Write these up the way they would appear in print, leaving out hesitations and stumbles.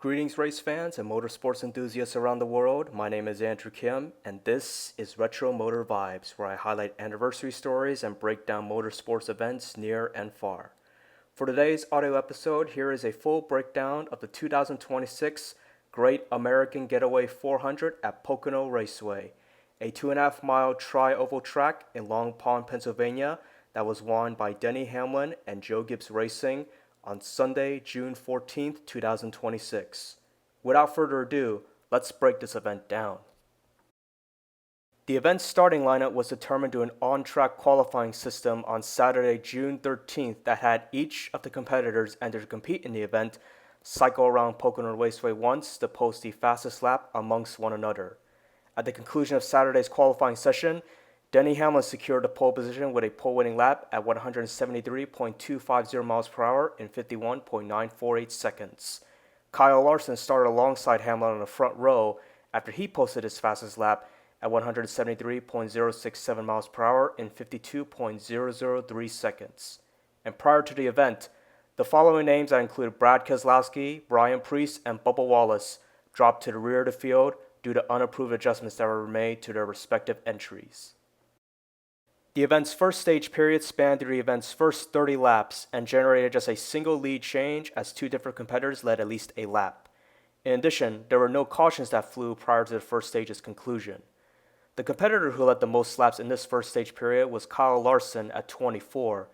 Greetings, race fans and motorsports enthusiasts around the world. My name is Andrew Kim, and this is Retro Motor Vibes, where I highlight anniversary stories and break down motorsports events near and far. For today's audio episode, here is a full breakdown of the 2026 Great American Getaway 400 at Pocono Raceway, a 2.5-mile tri-oval track in Long Pond, Pennsylvania that was won by Denny Hamlin and Joe Gibbs Racing on Sunday, June 14th, 2026. Without further ado, let's break this event down. The event's starting lineup was determined through an on-track qualifying system on Saturday, June 13th that had each of the competitors enter to compete in the event cycle around Pocono Raceway once to post the fastest lap amongst one another. At the conclusion of Saturday's qualifying session, Denny Hamlin secured the pole position with a pole-winning lap at 173.250 miles per hour in 51.948 seconds. Kyle Larson started alongside Hamlin on the front row after he posted his fastest lap at 173.067 miles per hour in 52.003 seconds. And prior to the event, the following names that included Brad Keselowski, Brian Preece, and Bubba Wallace dropped to the rear of the field due to unapproved adjustments that were made to their respective entries. The event's first stage period spanned through the event's first 30 laps and generated just a single lead change as two different competitors led at least a lap. In addition, there were no cautions that flew prior to the first stage's conclusion. The competitor who led the most laps in this first stage period was Kyle Larson at 24.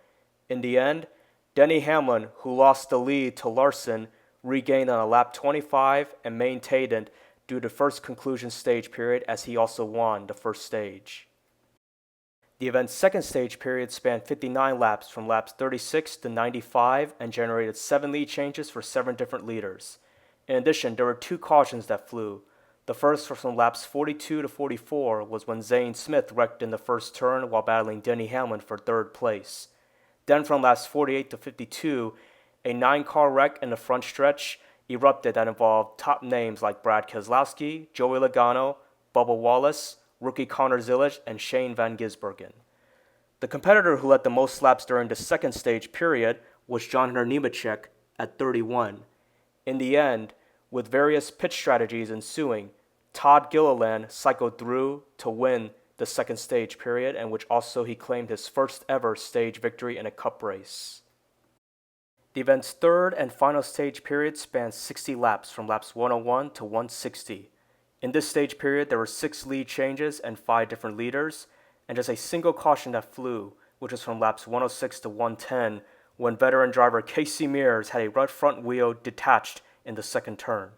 In the end, Denny Hamlin, who lost the lead to Larson, regained on a lap 25 and maintained it due to the first conclusion stage period as he also won the first stage. The event's second stage period spanned 59 laps from laps 36 to 95 and generated 7 lead changes for 7 different leaders. In addition, there were 2 cautions that flew. The first from laps 42 to 44 was when Zane Smith wrecked in the first turn while battling Denny Hamlin for third place. Then from laps 48 to 52, a 9-car wreck in the front stretch erupted that involved top names like Brad Keselowski, Joey Logano, Bubba Wallace, rookie Connor Zilisch, and Shane Van Gisbergen. The competitor who led the most laps during the second stage period was John Hunter Nemechek at 31. In the end, with various pit strategies ensuing, Todd Gilliland cycled through to win the second stage period, in which also he claimed his first ever stage victory in a cup race. The event's third and final stage period spanned 60 laps from laps 101 to 160. In this stage period, there were 6 lead changes and 5 different leaders, and just a single caution that flew, which was from laps 106 to 110, when veteran driver Casey Mears had a right front wheel detached in the second turn.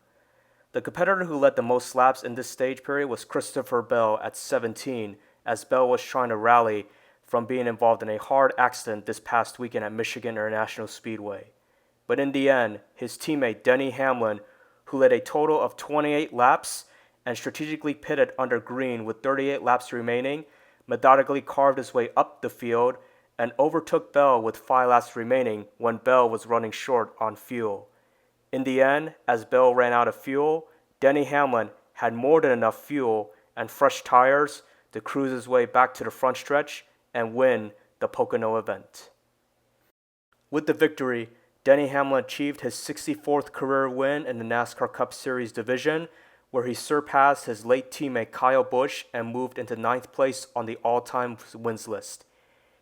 The competitor who led the most laps in this stage period was Christopher Bell at 17, as Bell was trying to rally from being involved in a hard accident this past weekend at Michigan International Speedway. But in the end, his teammate Denny Hamlin, who led a total of 28 laps and strategically pitted under green with 38 laps remaining, methodically carved his way up the field and overtook Bell with 5 laps remaining when Bell was running short on fuel. In the end, as Bell ran out of fuel, Denny Hamlin had more than enough fuel and fresh tires to cruise his way back to the front stretch and win the Pocono event. With the victory, Denny Hamlin achieved his 64th career win in the NASCAR Cup Series division, where he surpassed his late teammate Kyle Busch and moved into 9th place on the all-time wins list.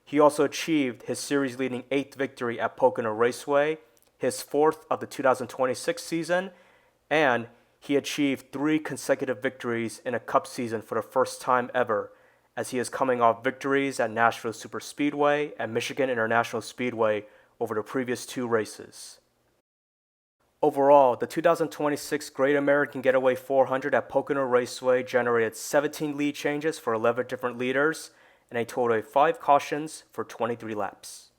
He also achieved his series-leading 8th victory at Pocono Raceway, his 4th of the 2026 season, and he achieved 3 consecutive victories in a Cup season for the first time ever, as he is coming off victories at Nashville Superspeedway and Michigan International Speedway over the previous 2 races. Overall, the 2026 Great American Getaway 400 at Pocono Raceway generated 17 lead changes for 11 different leaders and a total of 5 cautions for 23 laps.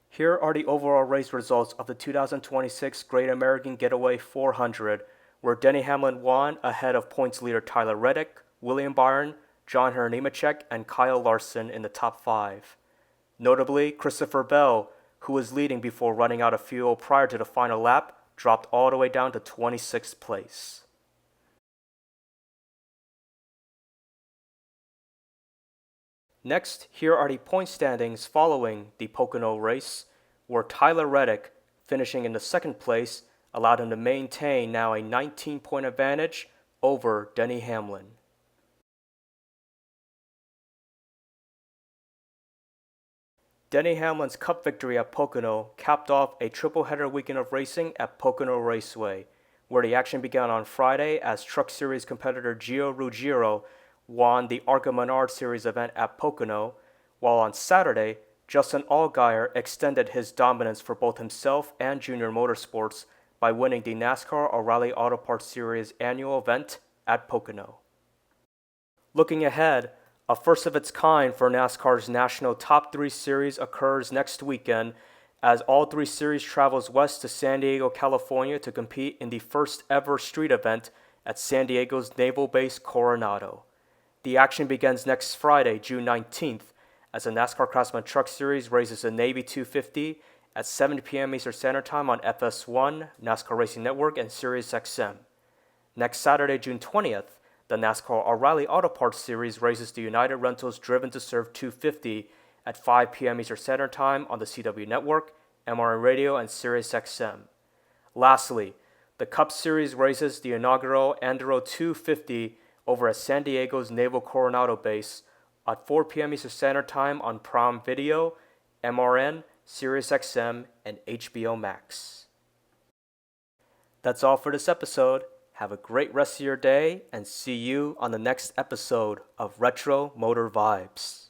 Here are the overall race results of the 2026 Great American Getaway 400, where Denny Hamlin won ahead of points leader Tyler Reddick, William Byron, John Hunter Nemechek, and Kyle Larson in the top 5. Notably, Christopher Bell, who was leading before running out of fuel prior to the final lap, dropped all the way down to 26th place. Next, here are the point standings following the Pocono race, where Tyler Reddick, finishing in the second place, allowed him to maintain now a 19-point advantage over Denny Hamlin. Denny Hamlin's Cup victory at Pocono capped off a triple-header weekend of racing at Pocono Raceway, where the action began on Friday as Truck Series competitor Gio Ruggiero won the ARCA Menard Series event at Pocono, while on Saturday, Justin Allgaier extended his dominance for both himself and Junior Motorsports by winning the NASCAR O'Reilly Auto Parts Series annual event at Pocono. Looking ahead, a first of its kind for NASCAR's National Top 3 Series occurs next weekend as all three series travels west to San Diego, California to compete in the first ever street event at San Diego's naval base Coronado. The action begins next Friday, June 19th, as the NASCAR Craftsman Truck Series races the Navy 250 at 7 p.m. Eastern Standard Time on FS1, NASCAR Racing Network, and SiriusXM. Next Saturday, June 20th, the NASCAR O'Reilly Auto Parts Series races the United Rentals Driven to Serve 250 at 5 p.m. Eastern Standard Time on the CW Network, MRN Radio, and SiriusXM. Lastly, the Cup Series races the inaugural Anduro 250 over at San Diego's Naval Coronado Base at 4 p.m. Eastern Standard Time on Prime Video, MRN, SiriusXM, and HBO Max. That's all for this episode. Have a great rest of your day and see you on the next episode of Retro Motor Vibes.